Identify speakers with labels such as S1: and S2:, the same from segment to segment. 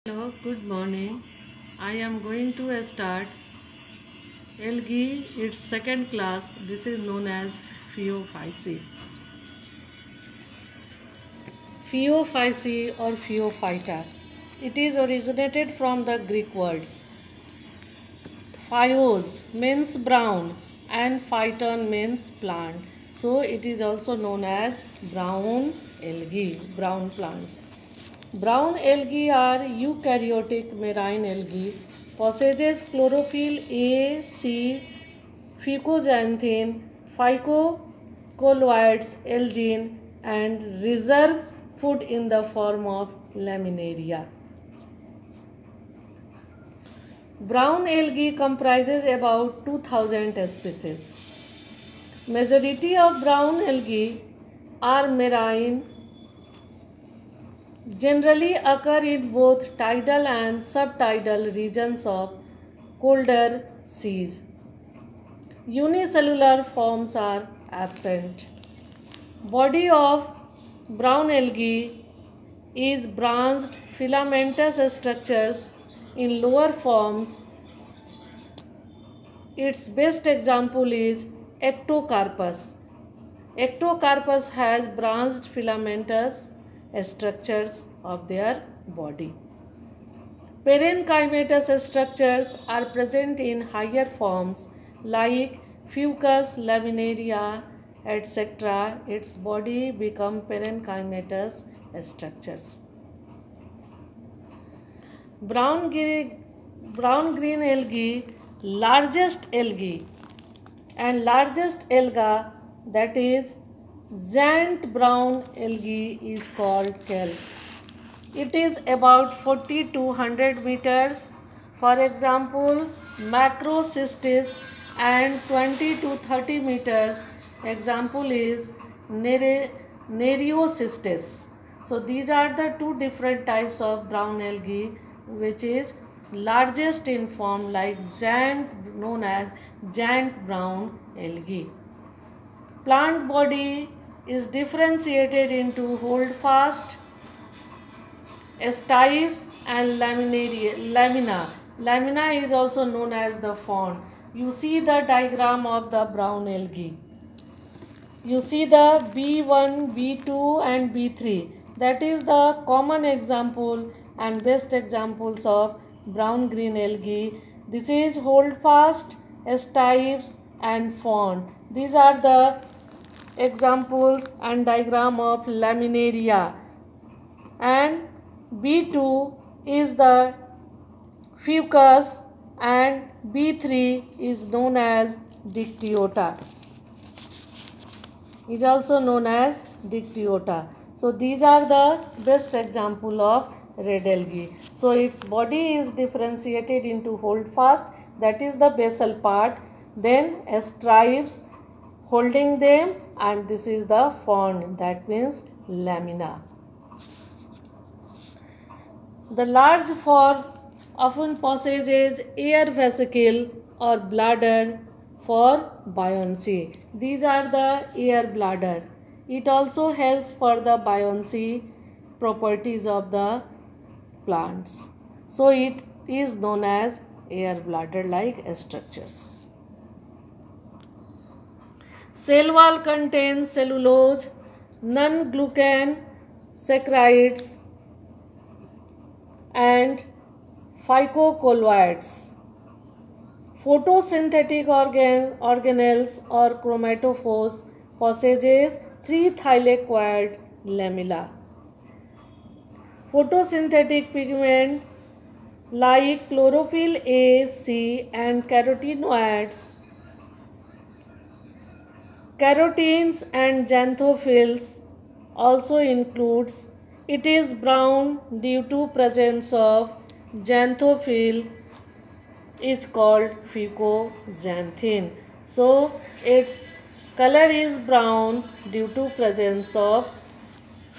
S1: Hello, good morning. I am going to start algae, its second class. This is known as Phaeophyceae. Phaeophyceae or Phaeophyta. It is originated from the Greek words. Phaeos means brown and phyton means plant. So it is also known as brown algae, brown plants. Brown algae are eukaryotic marine algae, possesses chlorophyll A, C, fucoxanthin, phycocolloids, algin, and reserve food in the form of laminaria. Brown algae comprises about 2000 species. Majority of brown algae are marine, generally occur in both tidal and subtidal regions of colder seas. Unicellular forms are absent. Body of brown algae is branched filamentous structures in lower forms. Its best example is Ectocarpus. Ectocarpus has branched filamentous structures of their body. Parenchymatous structures are present in higher forms like Fucus, laminaria, etc. Its body become parenchymatous structures. Brown green algae, largest algae and largest alga, that is giant brown algae, is called kelp. It is about 40 to 100 meters. For example, Macrocystis, and 20 to 30 meters. Example is Nereocystis. So these are the two different types of brown algae, which is largest in form like giant, known as giant brown algae. Plant body is differentiated into holdfast, stipes and lamina. Lamina is also known as the frond. You see the diagram of the brown algae. You see the B1, B2 and B3. That is the common example and best examples of brown green algae. This is holdfast, stipes and frond. These are the examples and diagram of laminaria. And B2 is the fucus and B3 is known as dictyota. Is also known as dictyota. So these are the best example of red algae. So its body is differentiated into holdfast, that is the basal part, then stripes holding them, and this is the frond, that means lamina. The large form often possesses air vesicle or bladder for buoyancy. These are the air bladder. It also helps for the buoyancy properties of the plants. So it is known as air bladder like structures. Cell wall contains cellulose, non-glucan saccharides and phycocolloids. Photosynthetic organelles or chromatophores possesses 3 thylakoid lamella. Photosynthetic pigment like chlorophyll A, C and carotenoids, carotenes and xanthophylls also includes. It is brown due to presence of xanthophyll, is called fucoxanthin. So its color is brown due to presence of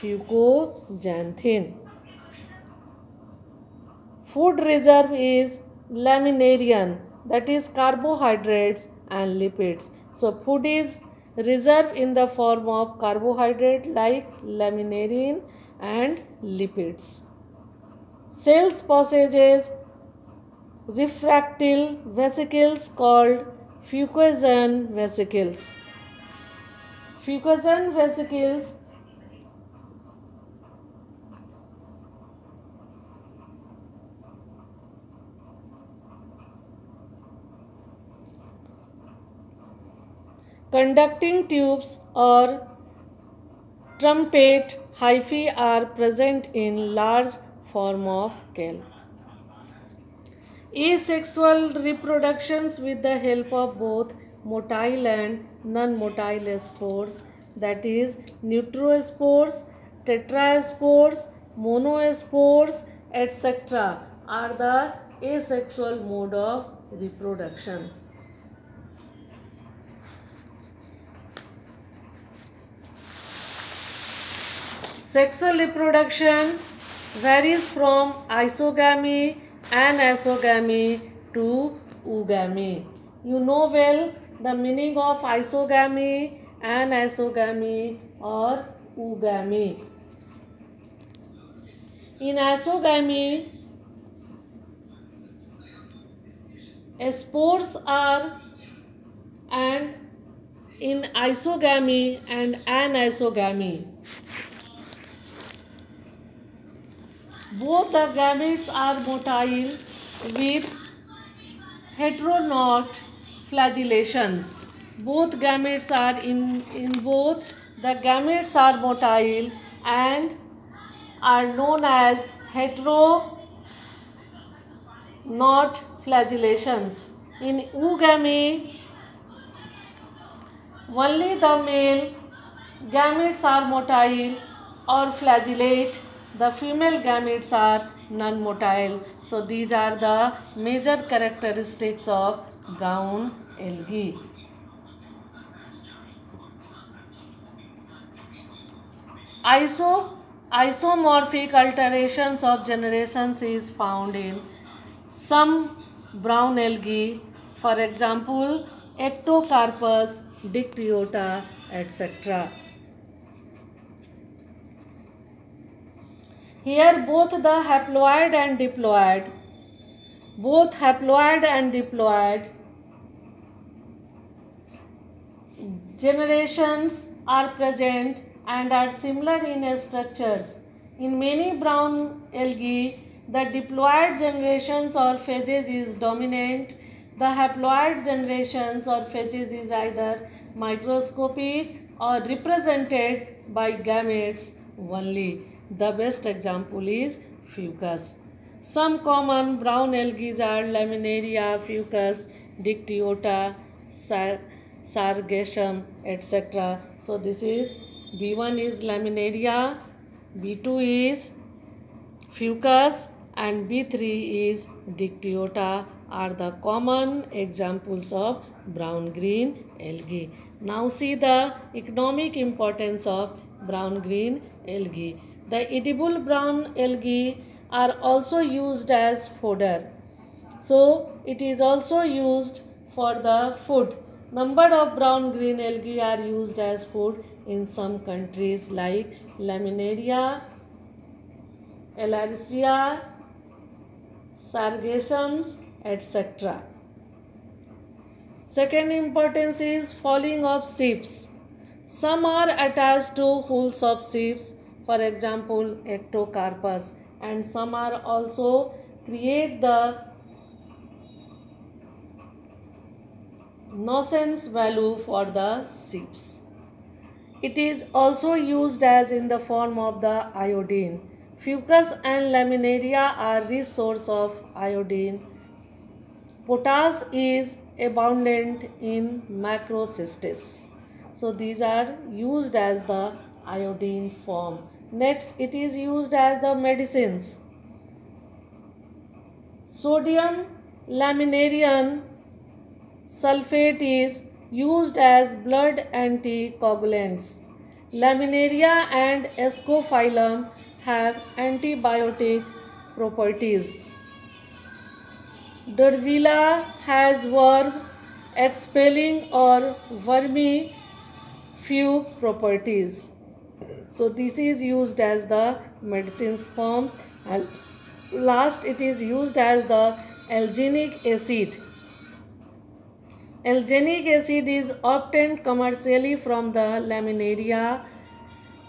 S1: fucoxanthin. Food reserve is laminarian, that is carbohydrates and lipids. So food is reserved in the form of carbohydrate like laminarine and lipids. Cells possesses refractile vesicles called Fuchsian vesicles. Fuchsian vesicles conducting tubes or trumpet hyphae are present in large form of kelp. Asexual reproductions with the help of both motile and non-motile spores, that is neutrospores, tetraspores, monospores, etc. are the asexual mode of reproductions. Sexual reproduction varies from isogamy, anisogamy to oogamy. You know well the meaning of isogamy, anisogamy or oogamy. In isogamy, spores are, and in isogamy and anisogamy, both the gametes are motile with heteronot flagellations. Both gametes are in both the gametes are motile and are known as heteronot flagellations. In oogamy, only the male gametes are motile or flagellate. The female gametes are non-motile. So these are the major characteristics of brown algae. Isomorphic alterations of generations is found in some brown algae, for example Ectocarpus, Dictyota, etc. Here both the haploid and diploid generations are present and are similar in structures. In many brown algae, the diploid generations or phases is dominant. The haploid generations or phases is either microscopic or represented by gametes only. The best example is fucus. Some common brown algae are Laminaria, fucus, Dictyota, Sargassum, etc. So this is B1 is Laminaria, B2 is fucus and B3 is Dictyota are the common examples of brown green algae. Now see the economic importance of brown green algae. The edible brown algae are also used as fodder. So it is also used for the food. Number of brown green algae are used as food in some countries like Laminaria, Elaricia, Sargassums, etc. Second importance is falling of ships. Some are attached to hulls of ships, for example Ectocarpus, and some are also create the nonsense value for the ships. It is also used as in the form of the iodine. Fucus and Laminaria are rich source of iodine. Potash is abundant in Macrocystis. So these are used as the iodine form. Next, it is used as the medicines. Sodium laminarian sulfate is used as blood anticoagulants. Laminaria and Scophylum have antibiotic properties. Durvilla has worm expelling or vermifuge properties. So this is used as the medicines forms Last, it is used as the alginic acid. Alginic acid is obtained commercially from the laminaria.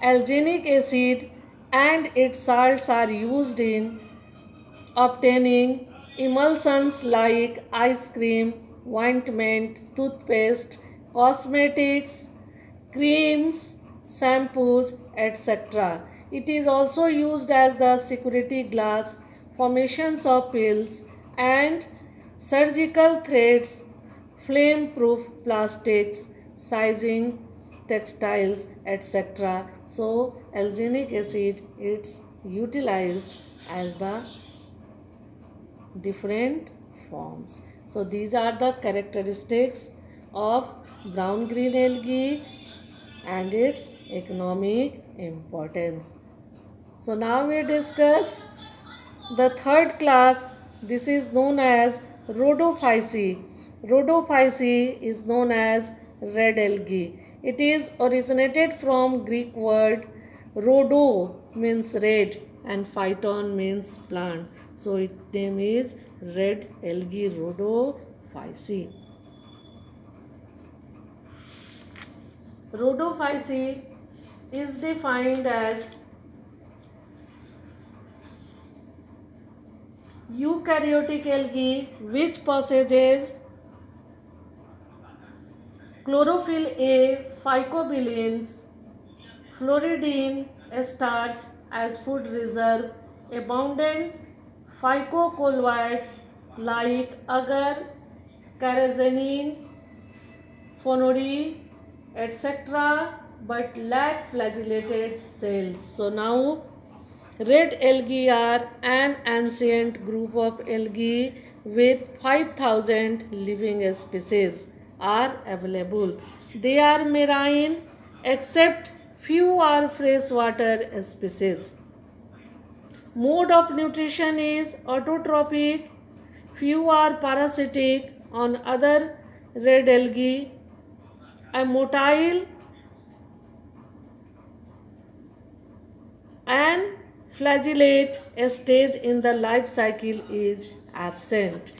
S1: Alginic acid and its salts are used in obtaining emulsions like ice cream, ointment, toothpaste, cosmetics, creams, shampoos, etc. It is also used as the security glass, formations of pills, and surgical threads, flame-proof plastics, sizing, textiles, etc. So, alginic acid is utilized as the different forms. So these are the characteristics of brown green algae and its economic importance. So now we discuss the third class. This is known as Rhodophyceae. Rhodophyceae is known as red algae. It is originated from Greek word rhodo means red and phyton means plant. So its name is red algae Rhodophyceae. Rhodophyceae is defined as eukaryotic algae which possesses chlorophyll A, phycobilins, floridine starch as food reserve, abundant phycocolloids like agar, carrageenan, phonory, etc. but lack flagellated cells. So now red algae are an ancient group of algae with 5,000 living species are available. They are marine except few are freshwater species. Mode of nutrition is autotrophic, few are parasitic on other red algae. A motile and flagellate stage in the life cycle is absent.